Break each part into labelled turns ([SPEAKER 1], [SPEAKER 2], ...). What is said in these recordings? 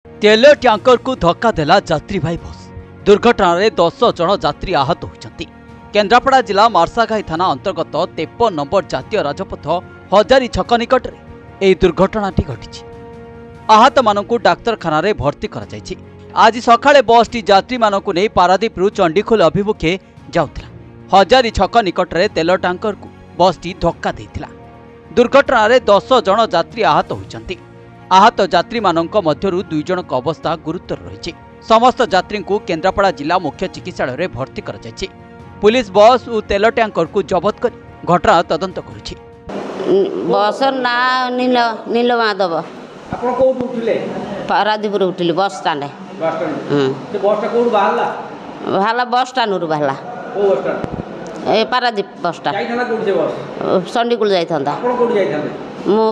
[SPEAKER 1] तेल ट्यांकर को धक्का देला यात्रीवाही बस दुर्घटना रे 10 जन यात्री आहत होइछंती। केन्द्रापड़ा जिला मार्साघाई थाना अंतर्गत 53 नंबर जातीय राजपथ हजारी छक निकट में यह दुर्घटनाटी घटी। आहत मानकु डाक्तरखाना रे भर्ती करा जायछि। आज सकाळे बसटी यात्री मानकु नै पारादीपरु चंडीखोल अभिमुखे जाउथिला। हजारी छक निकट में तेल ट्यांकर को बसटी धक्का देइथिला। दुर्घटना रे 10 जन यात्री आहत होइछंती। आहत यात्री मानक मध्यरु 2 जनक अवस्था गुरुतर रही। समस्त यात्री को केन्द्रापड़ा जिला मुख्य चिकित्सालय रे भर्ती करा जायछि। पुलिस बस और तेल ट्यांकर को जबत कर घटना तदंत करुछि।
[SPEAKER 2] बस ना नील माधव
[SPEAKER 3] आपण कोउठ उठिले?
[SPEAKER 2] पारादीपुर उठिले बस स्टैंड।
[SPEAKER 3] बस स्टैंड से बस टा कोउठ बाहला?
[SPEAKER 2] बाहला बस स्टैंड रु बाहला।
[SPEAKER 3] ओ बस स्टैंड
[SPEAKER 2] ए पारादीप बस स्टैंड
[SPEAKER 3] जाई थाना कोउठ से बस
[SPEAKER 2] चंडीखोल जाई थांदा।
[SPEAKER 3] आपण कोउठ जाई थांदे?
[SPEAKER 2] मु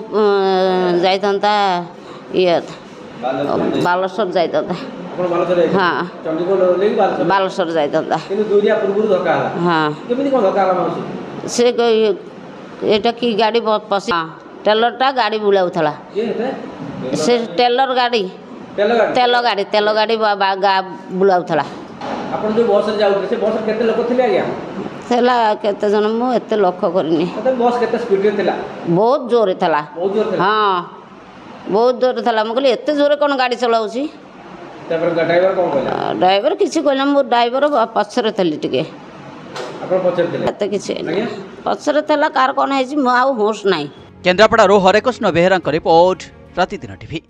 [SPEAKER 2] जाई थांदा ये बालेश्वर जाई थांदा।
[SPEAKER 3] आपण बालेश्वर जाई? हां चंडीखोल लेकी
[SPEAKER 2] बालेश्वर जाई थांदा।
[SPEAKER 3] किंतु दुरिया पूर्व धक्का हला? हां केमिति कोन धक्का हला माउसी?
[SPEAKER 2] से एटा की गाड़ी पसी टेलर टा गाड़ी बुलाउथला। से टेलर गाड़ी तेल गाड़ी बुलाउथला।
[SPEAKER 3] आपण जो बस रे जाउथे से बस केते लोक थिले आज्ञा?
[SPEAKER 2] थला केते जन मु एते लक्ष्य करनी।
[SPEAKER 3] मतलब बस केते स्पीड रे थिला?
[SPEAKER 2] बहुत जोर थला।
[SPEAKER 3] बहुत जोर थिला? हां
[SPEAKER 2] बहुत जोर थला। म कहली एते जोर कोन गाड़ी चलाउची?
[SPEAKER 3] तबर ड्राइवर कोन कहला?
[SPEAKER 2] ड्राइवर किछि कहला। मु ड्राइवर पछरे थली टिके।
[SPEAKER 3] आपण पछरे थिले? एते
[SPEAKER 2] किछि पछरे थला कार कोन हैछि म आउ होश नाही।
[SPEAKER 1] केन्द्रापड़ा रो हरेकृष्ण बेहेरा रिपोर्ट प्रतिदिन टीवी।